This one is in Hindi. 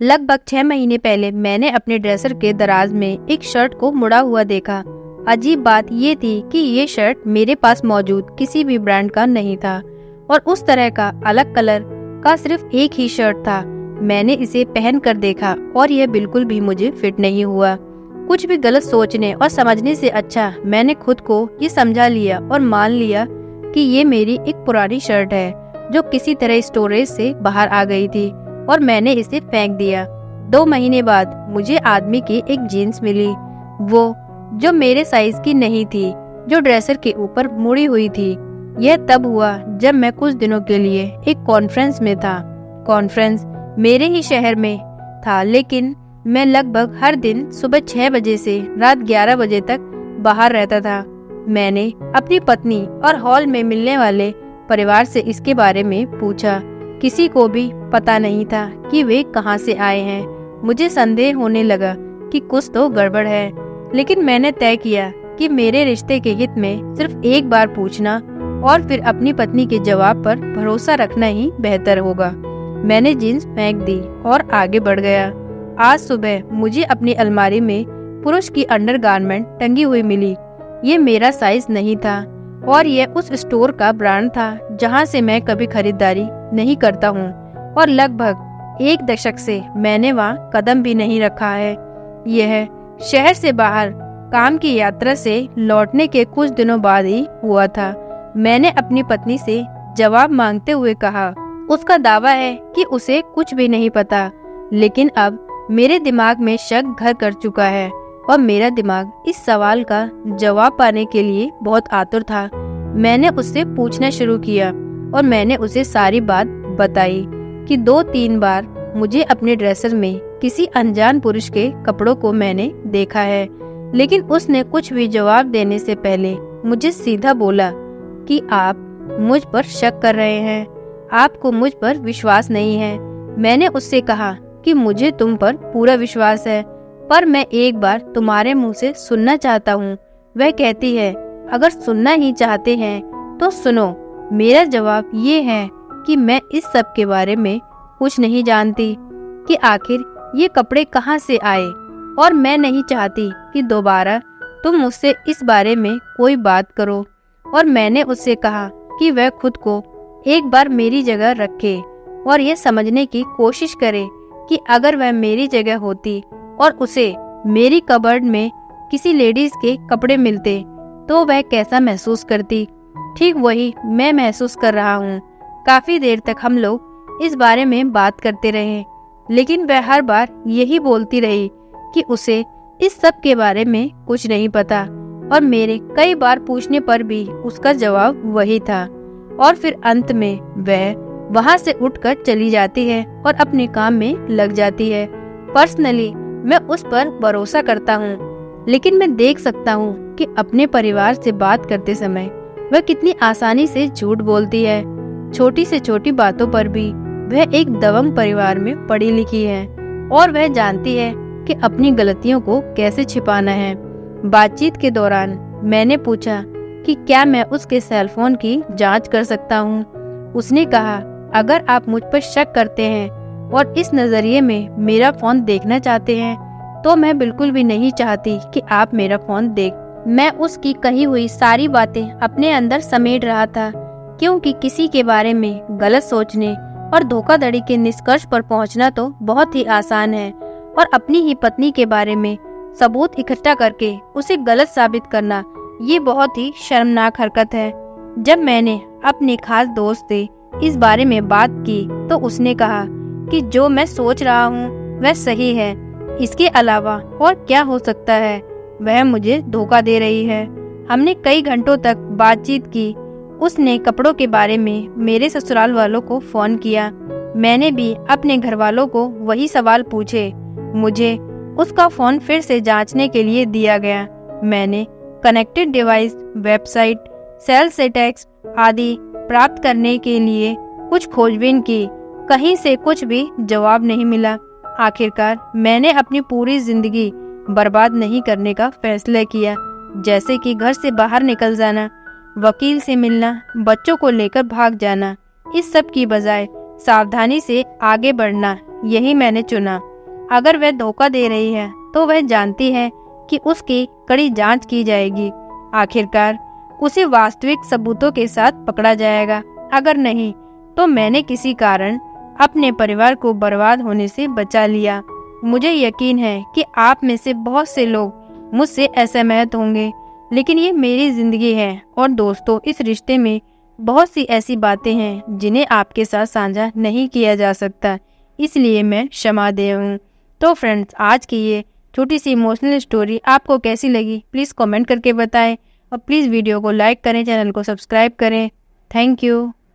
लगभग 6 महीने पहले मैंने अपने ड्रेसर के दराज में एक शर्ट को मुड़ा हुआ देखा। अजीब बात ये थी कि ये शर्ट मेरे पास मौजूद किसी भी ब्रांड का नहीं था और उस तरह का अलग कलर का सिर्फ एक ही शर्ट था। मैंने इसे पहन कर देखा और यह बिल्कुल भी मुझे फिट नहीं हुआ। कुछ भी गलत सोचने और समझने से अच्छा मैंने खुद को ये समझा लिया और मान लिया कि ये मेरी एक पुरानी शर्ट है जो किसी तरह स्टोरेज से बाहर आ गई थी और मैंने इसे फेंक दिया। 2 महीने बाद मुझे आदमी की एक जीन्स मिली, वो जो मेरे साइज की नहीं थी, जो ड्रेसर के ऊपर मुड़ी हुई थी। यह तब हुआ जब मैं कुछ दिनों के लिए एक कॉन्फ्रेंस में था। कॉन्फ्रेंस मेरे ही शहर में था, लेकिन मैं लगभग हर दिन सुबह 6 बजे से रात 11 बजे तक बाहर रहता था। मैंने अपनी पत्नी और हॉल में मिलने वाले परिवार से इसके बारे में पूछा। किसी को भी पता नहीं था कि वे कहां से आए हैं। मुझे संदेह होने लगा कि कुछ तो गड़बड़ है, लेकिन मैंने तय किया कि मेरे रिश्ते के हित में सिर्फ एक बार पूछना और फिर अपनी पत्नी के जवाब पर भरोसा रखना ही बेहतर होगा। मैंने जीन्स फेंक दी और आगे बढ़ गया। आज सुबह मुझे अपनी अलमारी में पुरुष की अंडरगारमेंट टंगी हुई मिली। ये मेरा साइज नहीं था और यह उस स्टोर का ब्रांड था जहां से मैं कभी खरीदारी नहीं करता हूं और लगभग 1 दशक से मैंने वहां कदम भी नहीं रखा है। यह शहर से बाहर काम की यात्रा से लौटने के कुछ दिनों बाद ही हुआ था। मैंने अपनी पत्नी से जवाब मांगते हुए कहा। उसका दावा है कि उसे कुछ भी नहीं पता, लेकिन अब मेरे दिमाग में शक घर कर चुका है और मेरा दिमाग इस सवाल का जवाब पाने के लिए बहुत आतुर था। मैंने उससे पूछना शुरू किया और मैंने उसे सारी बात बताई कि 2-3 बार मुझे अपने ड्रेसर में किसी अनजान पुरुष के कपड़ों को मैंने देखा है, लेकिन उसने कुछ भी जवाब देने से पहले मुझे सीधा बोला कि आप मुझ पर शक कर रहे हैं, आपको मुझ पर विश्वास नहीं है। मैंने उससे कहा कि मुझे तुम पर पूरा विश्वास है, पर मैं एक बार तुम्हारे मुंह से सुनना चाहता हूँ। वह कहती है, अगर सुनना ही चाहते हैं तो सुनो। मेरा जवाब ये है कि मैं इस सब के बारे में कुछ नहीं जानती कि आखिर ये कपड़े कहाँ से आए, और मैं नहीं चाहती कि दोबारा तुम मुझसे इस बारे में कोई बात करो। और मैंने उससे कहा कि वह खुद को एक बार मेरी जगह रखे और ये समझने की कोशिश करे कि अगर वह मेरी जगह होती और उसे मेरी कबर्ड में किसी लेडीज के कपड़े मिलते तो वह कैसा महसूस करती। ठीक वही मैं महसूस कर रहा हूँ। काफी देर तक हम लोग इस बारे में बात करते रहे, लेकिन वह हर बार यही बोलती रही कि उसे इस सब के बारे में कुछ नहीं पता, और मेरे कई बार पूछने पर भी उसका जवाब वही था। और फिर अंत में वह वहाँ से उठकर चली जाती है और अपने काम में लग जाती है। पर्सनली मैं उस पर भरोसा करता हूँ, लेकिन मैं देख सकता हूँ कि अपने परिवार से बात करते समय वह कितनी आसानी से झूठ बोलती है। छोटी से छोटी बातों पर भी वह एक दबंग परिवार में पढ़ी लिखी है और वह जानती है कि अपनी गलतियों को कैसे छिपाना है। बातचीत के दौरान मैंने पूछा कि क्या मैं उसके सेलफोन की जांच कर सकता हूँ। उसने कहा, अगर आप मुझ पर शक करते हैं और इस नजरिए में मेरा फोन देखना चाहते हैं तो मैं बिल्कुल भी नहीं चाहती कि आप मेरा फोन देख। मैं उसकी कही हुई सारी बातें अपने अंदर समेट रहा था, क्योंकि किसी के बारे में गलत सोचने और धोखाधड़ी के निष्कर्ष पर पहुंचना तो बहुत ही आसान है, और अपनी ही पत्नी के बारे में सबूत इकट्ठा करके उसे गलत साबित करना ये बहुत ही शर्मनाक हरकत है। जब मैंने अपने खास दोस्त से इस बारे में बात की तो उसने कहा कि जो मैं सोच रहा हूँ वह सही है, इसके अलावा और क्या हो सकता है। वह मुझे धोखा दे रही है। हमने कई घंटों तक बातचीत की। उसने कपड़ों के बारे में मेरे ससुराल वालों को फोन किया। मैंने भी अपने घर वालों को वही सवाल पूछे। मुझे उसका फोन फिर से जांचने के लिए दिया गया। मैंने connected device, website, sales tax आदि प्राप्त करने के लिए कुछ खोजबीन की। कहीं से कुछ भी जवाब नहीं मिला। आखिरकार मैंने अपनी पूरी जिंदगी बर्बाद नहीं करने का फैसला किया, जैसे कि घर से बाहर निकल जाना, वकील से मिलना, बच्चों को लेकर भाग जाना। इस सब की बजाय सावधानी से आगे बढ़ना, यही मैंने चुना। अगर वह धोखा दे रही है तो वह जानती है कि उसकी कड़ी जांच की जाएगी। आखिरकार उसे वास्तविक सबूतों के साथ पकड़ा जाएगा। अगर नहीं तो मैंने किसी कारण अपने परिवार को बर्बाद होने से बचा लिया। मुझे यकीन है कि आप में से बहुत से लोग मुझसे असहमत होंगे, लेकिन ये मेरी जिंदगी है और दोस्तों, इस रिश्ते में बहुत सी ऐसी बातें हैं जिन्हें आपके साथ साझा नहीं किया जा सकता, इसलिए मैं क्षमा दे हूँ। तो फ्रेंड्स, आज की ये छोटी सी इमोशनल स्टोरी आपको कैसी लगी प्लीज़ कमेंट करके बताएं और प्लीज़ वीडियो को लाइक करें, चैनल को सब्सक्राइब करें। Thank you.